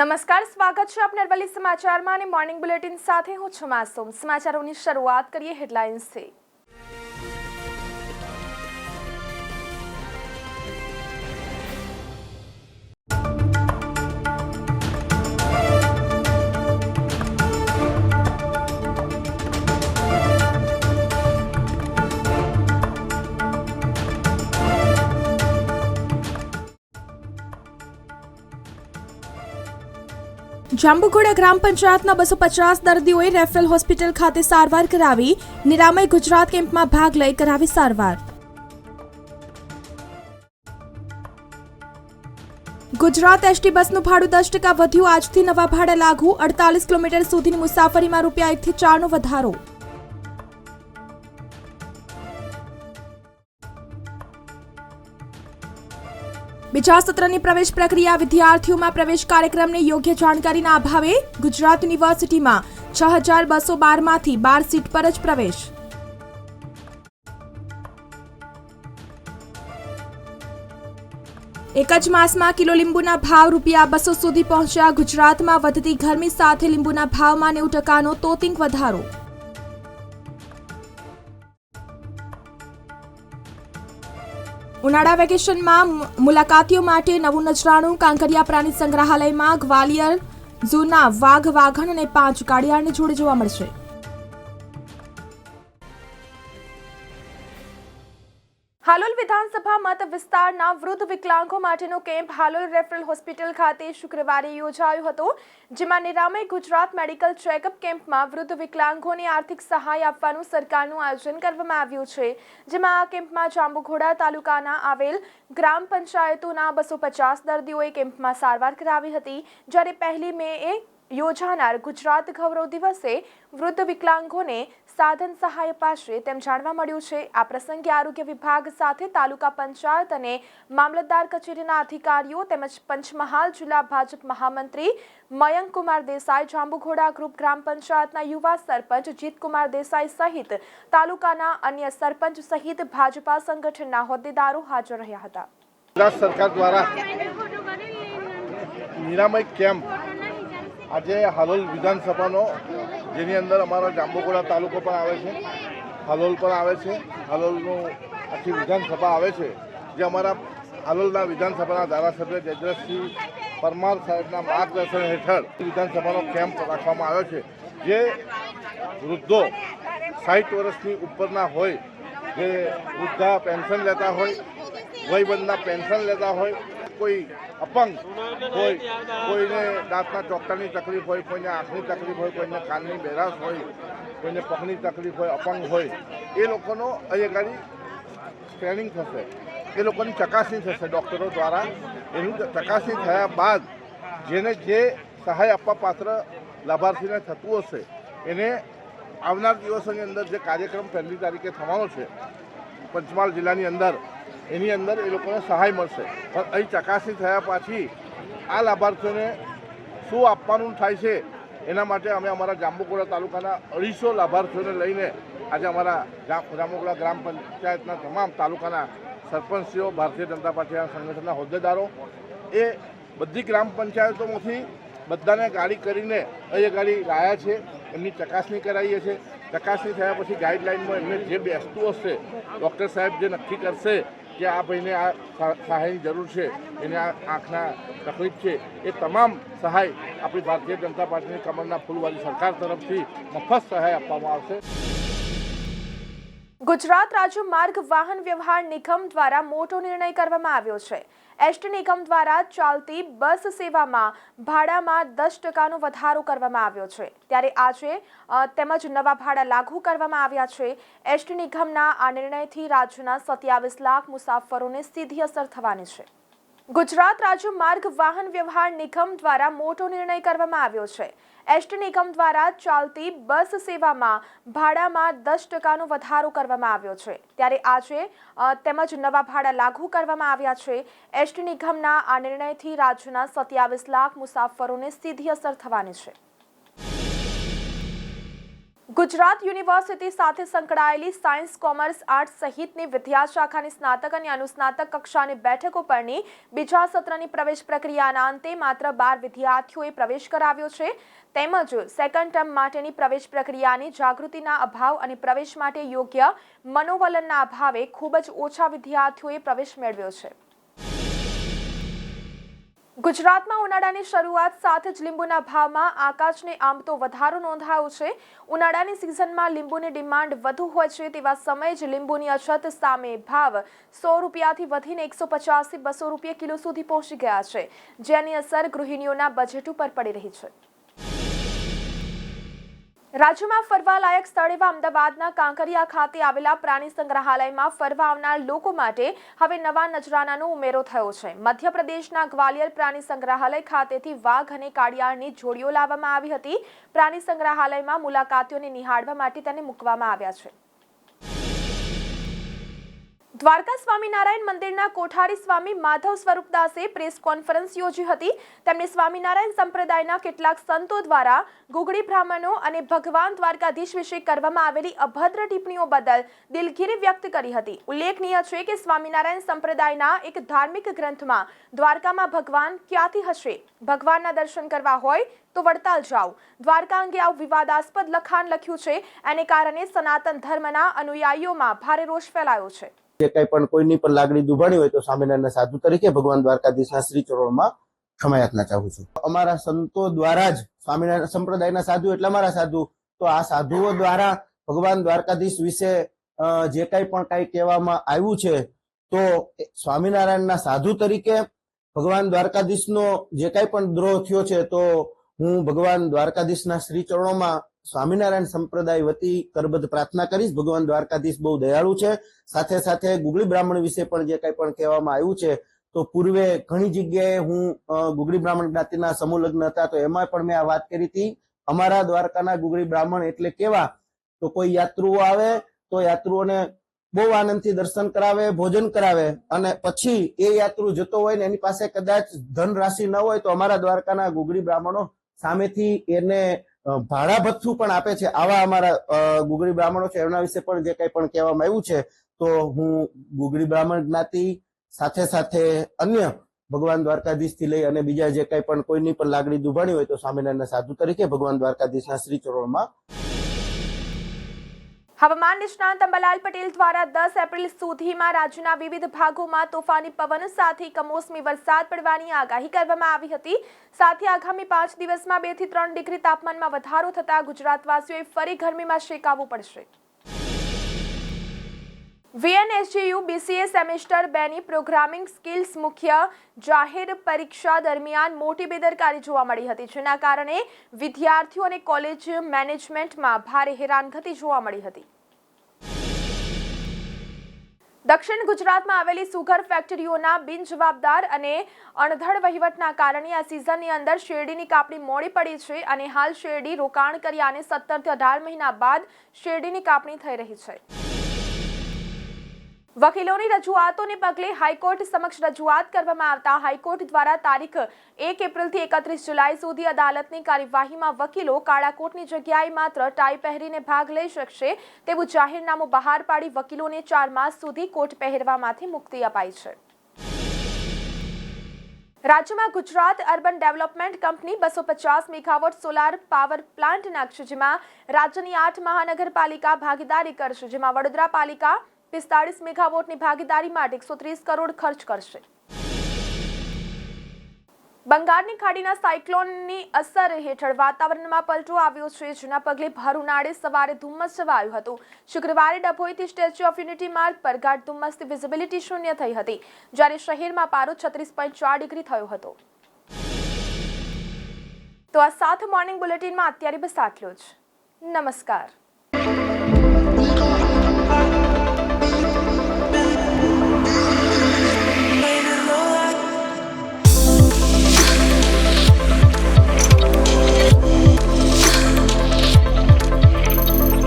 નમસ્કાર, સ્વાગત છે આપના અરવલ્લી સમાચારમાં અને મોર્નિંગ બુલેટિન સાથે હું છું માસૂમ। સમાચારોની શરૂઆત કરીએ હેડલાઇન્સથી। જાંબુઘોડા ગ્રામ પંચાયતના 250 દર્દીઓએ રેફેલ હોસ્પિટલ ખાતે સારવાર કરાવી। નિરામય ગુજરાત કેમ્પમાં ભાગ લઈ કરાવી સારવાર। ગુજરાત એસટી બસનું ભાડું 10% વધ્યું। આજથી નવા ભાડા લાગુ। 48 કિલોમીટર સુધીની મુસાફરીમાં રૂપિયા 1 થી 4નો વધારો। બીજા સત્રની પ્રવેશ પ્રક્રિયા। વિદ્યાર્થીઓમાં પ્રવેશ કાર્યક્રમની યોગ્ય જાણકારીના અભાવે ગુજરાત યુનિવર્સિટીમાં 6212માંથી 12 સીટ પર જ પ્રવેશ। એક જ માસમાં કિલો લીંબુના ભાવ રૂપિયા 200 સુધી પહોંચ્યા। ગુજરાતમાં વધતી ગરમી સાથે લીંબુના ભાવમાં 90%નો તોતિંગ વધારો। ઉનાળા વેકેશનમાં મુલાકાતીઓ માટે નવું નજરાણું। કાંકરિયા પ્રાણી સંગ્રહાલયમાં ગ્વાલિયર ઝૂના વાઘ, વાઘણ અને 5 ઘડિયાળની જોડી જોવા મળશે। હાલોલ વિધાનસભા મત વિસ્તારના વૃદ્ધ વિકલાંગો માટેનો કેમ્પ હાલોલ રેફરલ હોસ્પિટલ ખાતે શુક્રવારે યોજાયો હતો, જેમાં નિરામય ગુજરાત મેડિકલ ચેકઅપ કેમ્પમાં વૃદ્ધ વિકલાંગોને આર્થિક સહાય આપવાનું સરકારનું આયોજન કરવામાં આવ્યું છે। જેમાં આ કેમ્પમાં જાંબુઘોડા તાલુકાના આવેલ ગ્રામ પંચાયતોના 250 દર્દીઓએ કેમ્પમાં સારવાર કરાવી હતી। જ્યારે 1 મેએ યોજાનાર ગુજરાત ગૌરવ દિવસે વૃદ્ધ વિકલાંગોને સાધન સહાય અપાશે તેમ જાણવા મળ્યું છે। આ પ્રસંગે આરોગ્ય વિભાગ સાથે તાલુકા પંચાયત અને મામલતદાર કચેરીના અધિકારીઓ તેમજ પંચમહાલ જિલ્લા ભાજપ મહામંત્રી મયંક કુમાર દેસાઈ, જાંબુઘોડા ગ્રુપ ગ્રામ પંચાયતના યુવા સરપંચ જીતકુમાર દેસાઈ સહિત તાલુકાના અન્ય સરપંચ સહિત ભાજપા સંગઠનના હોદ્દેદારો હાજર રહ્યા હતા। ગુજરાત સરકાર દ્વારા નિરામય કેમ્પ આજે હાલોલ વિધાનસભાનો, જેની અંદર અમારા જાંબુઘોડા તાલુકો પણ આવે છે, હાલોલ પણ આવે છે, હાલોલનું આખી વિધાનસભા આવે છે, જે અમારા હાલોલના વિધાનસભાના ધારાસભ્ય જયદ્રથસિંહ પરમાર સાહેબના માર્ગદર્શન હેઠળ વિધાનસભાનો કેમ્પ રાખવામાં આવ્યો છે। જે વૃદ્ધો 60 વર્ષની ઉપરના હોય, જે વૃદ્ધા પેન્શન લેતા હોય, વયબંધના પેન્શન લેતા હોય, કોઈ અપંગ હોય, કોઈને દાંતના ચોકટાની તકલીફ હોય, કોઈને આંખની તકલીફ હોય, કોઈને કાનની બેરાશ હોય, કોઈને પગની તકલીફ હોય, અપંગ હોય, એ લોકોનો અહીંયા સ્કેનિંગ થશે, એ લોકોની ચકાસણી થશે ડૉક્ટરો દ્વારા। એનું ચકાસણી થયા બાદ જેને જે સહાય આપવા પાત્ર લાભાર્થીને થતું હશે એને આવનાર દિવસોની અંદર જે કાર્યક્રમ 1લી તારીખે થવાનો છે પંચમહાલ જિલ્લાની અંદર, એની અંદર એ લોકોને સહાય મળશે। પણ અહીં ચકાસણી થયા પછી આ લાભાર્થીઓને શું આપવાનું થાય છે એના માટે અમે અમારા જાંબુઘોડા તાલુકાના 250 લાભાર્થીઓને લઈને આજે અમારા જાંબુઘોડા ગ્રામ પંચાયતના તમામ તાલુકાના સરપંચીઓ, ભારતીય જનતા પાર્ટીના સંગઠનના હોદ્દેદારો, એ બધી ગ્રામ પંચાયતોમાંથી બધાને ગાડી કરીને અહીં ગાડી લાયા છે, એમની ચકાસણી કરાવીએ છીએ। ચકાસણી થયા પછી ગાઈડલાઇનમાં એમને જે બેસતું હશે, ડૉક્ટર સાહેબ જે નક્કી કરશે કે આ ભાઈને આ સહાયની જરૂર છે, એને આ આંખના તકલીફ છે, એ તમામ સહાય આપણી ભારતીય જનતા પાર્ટીની કમળના ફૂલવાળી સરકાર તરફથી મફત સહાય આપવામાં આવશે। ગુજરાત રાજ્ય માર્ગ વાહન વ્યવહાર નિગમ દ્વારા મોટો નિર્ણય કરવામાં આવ્યો છે। એસટી નિગમ દ્વારા ચાલતી બસ સેવામાં ભાડામાં 10%નો વધારો કરવામાં આવ્યો છે। ત્યારે આજે તેમજ નવા ભાડા લાગુ કરવામાં આવ્યા છે। એસટી નિગમના આ નિર્ણયથી રાજ્યના 27 લાખ મુસાફરોને સીધી અસર થવાની છે। ગુજરાત રાજ્ય માર્ગ વાહન વ્યવહાર નિગમ દ્વારા મોટો નિર્ણય કરવામાં આવ્યો છે। એસટી નિગમ દ્વારા ચાલતી બસ સેવામાં ભાડામાં 10%નો વધારો કરવામાં આવ્યો છે। ત્યારે આજે તેમજ નવા ભાડા લાગુ કરવામાં આવ્યા છે। એસટી નિગમના આ નિર્ણયથી રાજ્યના 27 લાખ મુસાફરોને સીધી અસર થવાની છે। ગુજરાત યુનિવર્સિટી સાથે સંકળાયેલી સાયન્સ, કોમર્સ, આર્ટ્સ સહિતની વિદ્યા શાખાની સ્નાતક અને અનુસ્નાતક કક્ષાની બેઠકો પરની બીજા સત્રની પ્રવેશ પ્રક્રિયાના અંતે માત્ર 12 વિદ્યાર્થીઓએ પ્રવેશ કરાવ્યો છે. તેમજ સેકન્ડ ટર્મ માટેની પ્રવેશ પ્રક્રિયાની જાગૃતિના અભાવ અને પ્રવેશ માટે યોગ્ય મનોવલણના અભાવે ખૂબ જ ઓછા વિદ્યાર્થીઓએ પ્રવેશ મેળવ્યો છે. ગુજરાતમાં ઉનાળાની શરૂઆત સાથે જ લીંબુના ભાવમાં આકાશને આંબતો વધારો નોંધાયો છે. ઉનાળાની સિઝનમાં લીંબુની ડિમાન્ડ વધુ હોય છે તેવા સમયે જ લીંબુની અછત સામે ભાવ 100 રૂપિયાથી વધીને 150 થી 200 રૂપિયા કિલો સુધી પહોંચી ગયા છે, જેની અસર ગૃહિણીઓના બજેટ ઉપર પડી રહી છે. રાજ્યમાં ફરવાલાયક સ્થળ એવા અમદાવાદના કાંકરિયા ખાતે આવેલા પ્રાણી સંગ્રહાલયમાં ફરવા આવનાર લોકો માટે હવે નવા નજરાનાનો ઉમેરો થયો છે. મધ્યપ્રદેશના ગ્વાલિયર પ્રાણી સંગ્રહાલય ખાતેથી વાઘ અને કાળિયાળની જોડીઓ લાવવામાં આવી હતી. પ્રાણી સંગ્રહાલયમાં મુલાકાતીઓને નિહાળવા માટે તેને મૂકવામાં આવ્યા છે. દ્વારકા સ્વામિનારાયણ મંદિરના કોઠારી સ્વામી માધવ સ્વરૂપદાસે પ્રેસ કોન્ફરન્સ યોજી હતી. તેમણે સ્વામિનારાયણ સંપ્રદાયના કેટલાક સંતો દ્વારા ગુગળી બ્રાહ્મણો અને ભગવાન દ્વારકાધીશ વિશે કરવામાં આવેલી અભદ્ર ટિપ્પણીઓ બદલ દિલગીરી વ્યક્ત કરી હતી. ઉલ્લેખનીય છે કે સ્વામિનારાયણ સંપ્રદાયના એક ધાર્મિક ગ્રંથમાં દ્વારકામાં ભગવાન ક્યાંથી હશે? ભગવાનના દર્શન કરવા હોય તો વડતાલ જાઓ. દ્વારકા અંગે આવું વિવાદાસ્પદ લખાણ લખ્યું છે. એને કારણે સનાતન ધર્મના અનુયાયીઓમાં ભારે રોષ ફેલાયો છે. જે કઈ પણ કોઈની પણ લાગણી દુભાણી હોય તો સ્વામિનારાયણ સાધુ તરીકે ભગવાન દ્વારકાધીશના શ્રી ચરણોમાં ક્ષમા યાચના ચાહું છું. અમારા સંતો દ્વારા જ સ્વામિનારાયણ સંપ્રદાયના સાધુ એટલે અમારા સાધુ, તો આ સાધુઓ દ્વારા ભગવાન દ્વારકાધીશ વિશે જે કઈ પણ કઈ કહેવામાં આવ્યું છે તો સ્વામિનારાયણના સાધુ તરીકે ભગવાન દ્વારકાધીશનો જે કઈ પણ દ્રોહ થયો છે તો હું ભગવાન દ્વારકાધીશના શ્રી ચરણોમાં સ્વામિનારાયણ સંપ્રદાય વતી કરબદ્ધ પ્રાર્થના કરીશ. ભગવાન દ્વારકાધીશ બહુ દયાળુ છે. સાથે સાથે ગુગળી બ્રાહ્મણ વિશે પણ જે કઈ પણ કહેવામાં આવ્યું છે તો પૂર્વે ઘણી જગ્યાએ હું ગુગળી બ્રાહ્મણ જ્ઞાતિના સમૂહ લગ્ન હતા તો એમાં પણ મેં આ વાત કરી હતી. અમારા દ્વારકાના ગુગળી બ્રાહ્મણ એટલે કેવા, તો કોઈ યાત્રુઓ આવે તો યાત્રુઓને બહુ આનંદથી દર્શન કરાવે, ભોજન કરાવે અને પછી એ યાત્રુ જતો હોય ને એની પાસે કદાચ ધન રાશિ ન હોય તો અમારા દ્વારકાના ગુગળી બ્રાહ્મણો સામેથી એને ભાડા ભથ્થું પણ આપે છે. આવા અમારા ગુગળી બ્રાહ્મણો છે. એમના વિશે પણ જે કઈ પણ કહેવામાં આવ્યું છે તો હું ગુગળી બ્રાહ્મણ જ્ઞાતિ સાથે સાથે અન્ય ભગવાન દ્વારકાધીશ થી લઈ અને બીજા જે કઈ પણ કોઈની પણ લાગણી દુભાણી હોય તો સ્વામિનારાયણના સાધુ તરીકે ભગવાન દ્વારકાધીશના શ્રી ચરણોમાં. હવામાન નિષ્ણાંત અંબાલાલ પટેલ દ્વારા 10 એપ્રિલ સુધીમાં રાજ્યના વિવિધ ભાગોમાં તોફાની પવન સાથે કમોસમી વરસાદ પડવાની આગાહી કરવામાં આવી હતી. સાથે આગામી 5 દિવસમાં 2 થી 3 ડિગ્રી તાપમાનમાં વધારો થતા ગુજરાતવાસીઓએ ફરી ગરમીમાં શેકાવવું પડશે. VNSGU BCA સેમેસ્ટર 2 ની પ્રોગ્રામિંગ સ્કિલ્સ મુખ્ય જાહેર પરીક્ષા દરમિયાન મોટી બેદરકારી જોવા મળી હતી, જેના કારણે વિદ્યાર્થીઓ અને કોલેજ મેનેજમેન્ટમાં ભારે હેરાનગતિ જોવા મળી હતી. દક્ષિણ ગુજરાતમાં આવેલી સુગર ફેક્ટરીઓના બિનજવાબદાર અને અણધડ વહીવટના કારણે આ સિઝનની અંદર શેરડીની કાપણી મોડી પડી છે અને હાલ શેરડી રોકાણ કર્યા અને 17 થી 18 મહિના બાદ શેરડીની કાપણી થઈ રહી છે. વકીલોની રજૂઆતોને પગલે હાઈકોર્ટ સમક્ષ રજૂઆત કરવામાં આવતા હાઈકોર્ટ દ્વારા તારીખ 1 એપ્રિલથી 31 જુલાઈ સુધી અદાલતની કાર્યવાહીમાં વકીલો કાળા કોટની જગ્યાએ માત્ર ટાઈ પહેરીને ભાગ લઈ શકશે તેવું જાહેરનામું બહાર પાડી વકીલોને 4 માસ સુધી કોટ પહેરવામાંથી મુક્તિ અપાઈ છે. રાજ્યમાં Gujarat urban development company 250 megawatt solar power plant નાખશે, જેમાં રાજ્યની 8 મહાનગરપાલિકા ભાગીદારી કરશે, જેમાં વડોદરા પાલિકા 45 મેગાવોટની ભાગીદારી માટે 130 કરોડ ખર્ચ કરશે. બંગાળની ખાડીના સાયક્લોનની અસર હેઠળ વાતાવરણમાં પલટો આવ્યો છે, જેના પગલે ભર ઉનાળે સવારે ધુમ્મસ છવાયું હતું. શુક્રવારે ડભોઈથી સ્ટેચ્યુ ઓફ યુનિટી માર્ગ પર ગાઢ ધુમ્મસથી વિઝિબિલિટી શૂન્ય થઈ હતી, જ્યારે શહેરમાં પારો 36.4 ડિગ્રી થયો હતો. તો આ સાથે મોર્નિંગ બુલેટિનમાં અત્યારે બસ આટલું જ. નમસ્કાર.